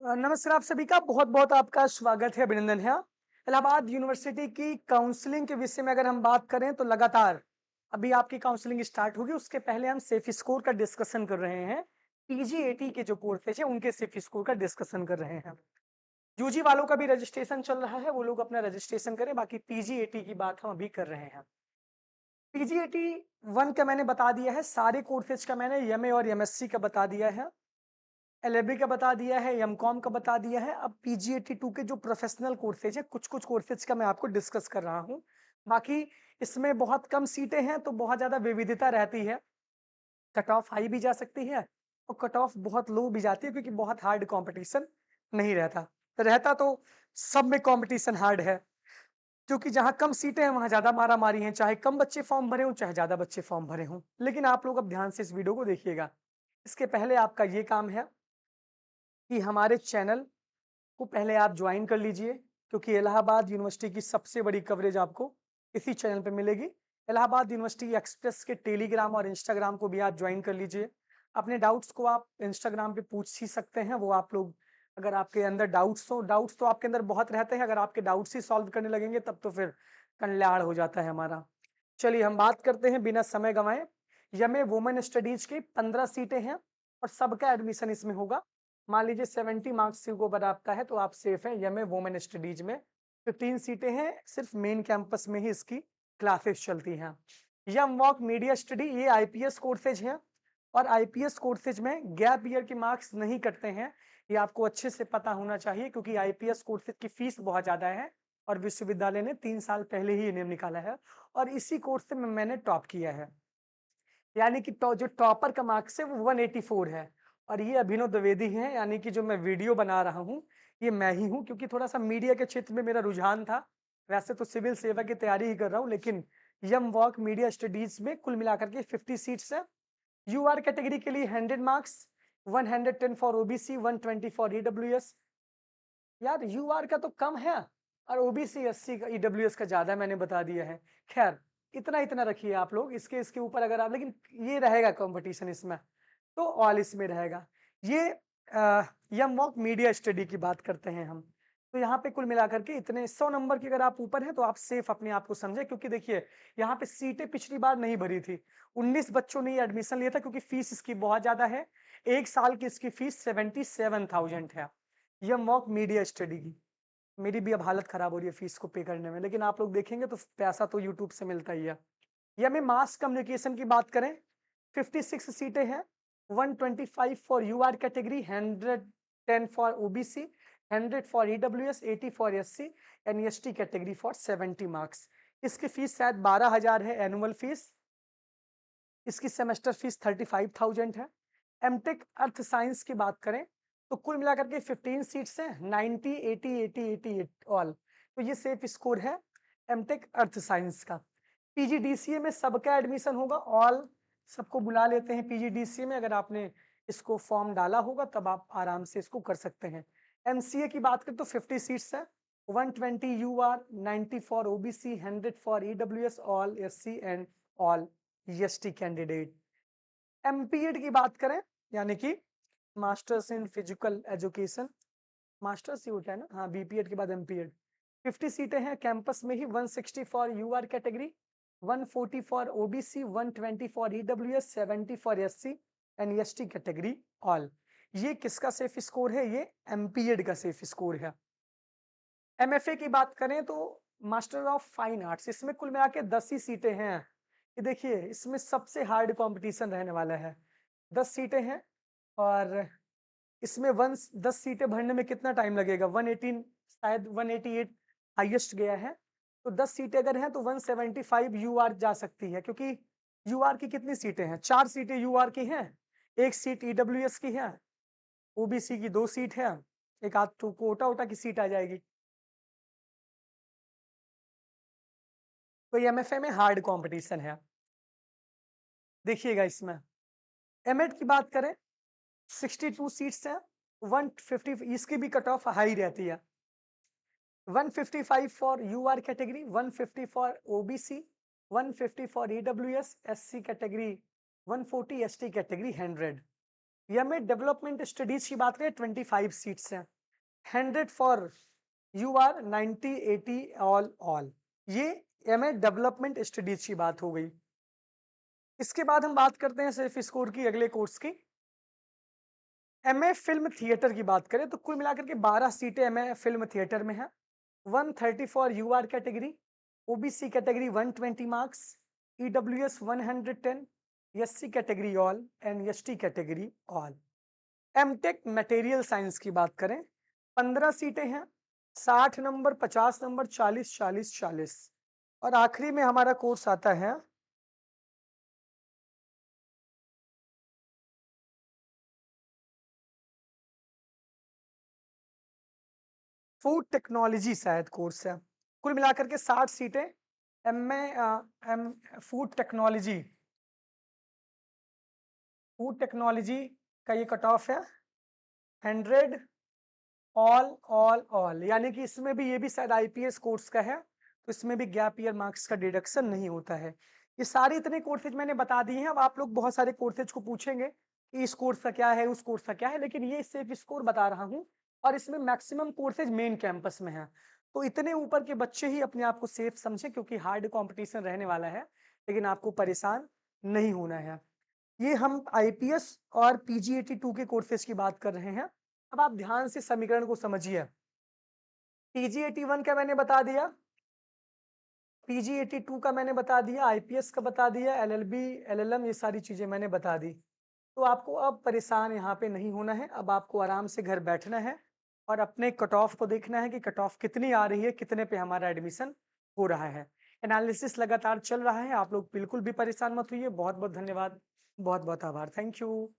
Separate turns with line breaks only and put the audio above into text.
नमस्कार आप सभी का बहुत-बहुत आपका स्वागत है, अभिनंदन है। इलाहाबाद यूनिवर्सिटी की काउंसलिंग के विषय में अगर हम बात करें तो लगातार अभी आपकी काउंसलिंग स्टार्ट होगी, उसके पहले हम सेफ स्कोर का डिस्कशन कर रहे हैं। पीजीएटी के जो कोर्सेज हैं उनके सेफ स्कोर का डिस्कशन कर रहे हैं। यूजी वालों का भी रजिस्ट्रेशन चल रहा है, वो लोग अपना रजिस्ट्रेशन करें, बाकी पीजीएटी की बात हम अभी कर रहे हैं। पीजीएटी 1 का मैंने बता दिया है, सारे कोर्सेज का मैंने एमए और एमएससी का बता दिया है। एलएलबी का बता दिया है, एमकॉम का बता दिया है। अब पीजीएटी 2 के जो प्रोफेशनल कोर्सेज है, कुछ-कुछ कोर्सेज का मैं आपको डिस्कस कर रहा हूँ। बाकी इसमें बहुत कम सीटें हैं, तो बहुत ज़्यादा विविधता रहती है। कट ऑफ हाई भी जा सकती है और कट ऑफ बहुत लो भी जाती है क्योंकि बहुत हार्ड कॉम्पिटिशन नहीं रहता। रहता तो सब में कॉम्पिटिशन हार्ड है, क्योंकि जहाँ कम सीटें हैं, वहाँ ज़्यादा मारा-मारी है, चाहे कम बच्चे फॉर्म भरे हों, चाहे ज़्यादा बच्चे फॉर्म भरे हों। लेकिन आप लोग अब ध्यान से इस वीडियो को देखिएगा। इसके पहले आपका ये काम है कि हमारे चैनल को पहले आप ज्वाइन कर लीजिए, क्योंकि इलाहाबाद यूनिवर्सिटी की सबसे बड़ी कवरेज आपको इसी चैनल पे मिलेगी। इलाहाबाद यूनिवर्सिटी एक्सप्रेस के टेलीग्राम और इंस्टाग्राम को भी आप ज्वाइन कर लीजिए। अपने डाउट्स को आप इंस्टाग्राम पे पूछ ही सकते हैं, वो आप लोग अगर आपके अंदर डाउट्स तो आपके अंदर बहुत रहते हैं, अगर आपके डाउट्स ही सॉल्व करने लगेंगे तब तो फिर कल्याण हो जाता है हमारा। चलिए हम बात करते हैं बिना समय गंवाए। यमए वुमेन स्टडीज की 15 सीटें हैं और सबका एडमिशन इसमें होगा। मान लीजिए 70 मार्क्स के ऊपर आपका है तो आप सेफ हैं यमए वुमेन स्टडीज में। 15 सीटें हैं, सिर्फ मेन कैंपस में ही इसकी क्लासेस चलती हैं। यम वॉक मीडिया स्टडी ये आईपीएस कोर्सेज हैं और आईपीएस कोर्सेज में गैप ईयर के मार्क्स नहीं कटते हैं। ये आपको अच्छे से पता होना चाहिए, क्योंकि आईपीएस कोर्सेज की फीस बहुत ज्यादा है और विश्वविद्यालय ने 3 साल पहले ही नियम निकाला है और इसी कोर्स से मैंने टॉप किया है। यानी कि जो टॉपर का मार्क्स है वो 184 है और ये अभिनव द्विवेदी है, यानी कि जो मैं वीडियो बना रहा हूँ ये मैं ही हूँ, क्योंकि थोड़ा सा मीडिया के क्षेत्र में मेरा रुझान था। वैसे तो सिविल सेवा की तैयारी ही कर रहा हूँ, लेकिन यम वॉक मीडिया स्टडीज में कुल मिलाकर के 50 सीट्स है। यूआर कैटेगरी के लिए 100 marks, 110 for OBC, 120 for EWS. यार यूआर का तो कम है और ओबीसी एससी का ईडब्ल्यूएस का ज्यादा है, मैंने बता दिया है। खैर, इतना इतना रखिए आप लोग, इसके इसके ऊपर अगर आप, लेकिन ये रहेगा कंपटीशन इसमें, तो ऑल इसमें रहेगा। ये यम वॉक मीडिया स्टडी की बात करते हैं हम। तो यहाँ पे कुल मिलाकर के इतने 100 नंबर की अगर आप ऊपर हैं तो आप सेफ अपने आप को समझे, क्योंकि देखिए यहाँ पे सीटें पिछली बार नहीं भरी थी। 19 बच्चों ने एडमिशन लिया था, क्योंकि फीस इसकी बहुत ज्यादा है। 1 साल की इसकी फीस 77,000 है। यह मॉक मीडिया स्टडी की। मेरी भी अब हालत खराब हो रही है फीस को पे करने में, लेकिन आप लोग देखेंगे तो पैसा तो यूट्यूब से मिलता ही है। या में मास कम्युनिकेशन की बात करें, 56 सीटें हैं। 125 for UR category, 110 for OBC, 100 for EWS, 80 for SC and ST category for 70 marks. इसकी फीस शायद 12,000 है एनुअल फीस। इसकी सेमेस्टर फीस 35,000 है। एमटेक अर्थ साइंस की बात करें तो कुल मिलाकर के 15 सीट्स हैं, 90, 80, 80, 80 ऑल। तो ये सेफ स्कोर है एमटेक अर्थ साइंस का। पीजीडीसीए में सबका एडमिशन होगा, ऑल सबको बुला लेते हैं पीजीडीसीए में। अगर आपने इसको फॉर्म डाला होगा तब आप आराम से इसको कर सकते हैं। एमसीए की बात करें तो 50 सीट्स है, 120 UR, 90 for OBC, 100 for EWS, all SC and all ST candidate. MPEd की बात करें, यानी कि masters in physical education, masters ही होता है ना, हाँ बीपीएड के बाद एमपीएड। 50 सीटें हैं कैंपस में ही, 160 for UR category, 140 for OBC, 120 for EWS, 70 for SC and ST category all. ये किसका सेफ स्कोर है? ये एमपीएड का सेफ स्कोर है। एमएफए की बात करें तो मास्टर ऑफ फाइन आर्ट्स, इसमें कुल मिला के 10 ही सीटें हैं। ये देखिए इसमें सबसे हार्ड कंपटीशन रहने वाला है। 10 सीटें हैं और इसमें 10 सीटें भरने में कितना टाइम लगेगा? 118, शायद 188 हाईएस्ट गया है। तो 10 सीटें अगर हैं तो 175 यूआर जा सकती है, क्योंकि यूआर की कितनी सीटें हैं? 4 सीटें यूआर की हैं, 1 सीट ईडब्ल्यूएस की है, ओबीसी की 2 सीट है, एक आध तो कोटा वोटा की सीट आ जाएगी। तो एमएफए में हार्ड कंपटीशन है। देखिएगा इसमें एमएड की बात करें, 62 सीट्स हैं, 150, इसकी भी कट ऑफ हाई रहती है। 155 for UR category, 150 for OBC, 150 for EWS, SC category 140, ST category 100। या में डेवलपमेंट स्टडीज की बात करें 25 सीट्स हैं। 100 फॉर यूआर, 90 80 ऑल। ये एमए डेवलपमेंट स्टडीज की बात हो गई। इसके बाद हम बात करते हैं सेफ स्कोर की अगले कोर्स की। एमए फिल्म थिएटर की बात करें तो कुल मिलाकर के 12 सीटें एमए फिल्म थिएटर में है। 130 for UR category, OBC category 120 marks, EWS 110, SC category all and ST category all. MTech material science की बात करें 15 सीटें हैं, 60 नंबर, 50 नंबर, 40 40 40। और आखिरी में हमारा कोर्स आता है फूड टेक्नोलॉजी, शायद कोर्स है। कुल मिलाकर के 60 सीटें M M food technology, food technology का ये कट ऑफ है 100 ऑल, यानी कि इसमें भी ये भी शायद आईपीएस कोर्स का है, तो इसमें भी गैप ईयर मार्क्स का डिडक्शन नहीं होता है। ये सारे इतने कोर्सेज मैंने बता दिए हैं। अब आप लोग बहुत सारे कोर्सेज को पूछेंगे कि इस कोर्स का क्या है, उस कोर्स का क्या है, लेकिन ये सिर्फ स्कोर बता रहा हूँ और इसमें मैक्सिमम कोर्सेज मेन कैंपस में है। तो इतने ऊपर के बच्चे ही अपने आप को सेफ समझे, क्योंकि हार्ड कॉम्पिटिशन रहने वाला है, लेकिन आपको परेशान नहीं होना है। ये हम आईपीएस और पीजीएटी 2 के कोर्सेज की बात कर रहे हैं। अब आप ध्यान से समीकरण को समझिए। पीजी 81 का मैंने बता दिया, पीजी 82 का मैंने बता दिया, आईपीएस का बता दिया, एलएलबी एलएलएम ये सारी चीजें मैंने बता दी। तो आपको अब परेशान यहाँ पे नहीं होना है। अब आपको आराम से घर बैठना है और अपने कट ऑफ को देखना है कि कट ऑफ कितनी आ रही है, कितने पे हमारा एडमिशन हो रहा है। एनालिसिस लगातार चल रहा है, आप लोग बिल्कुल भी परेशान मत होइए। बहुत बहुत धन्यवाद, बहुत बहुत आभार, थैंक यू।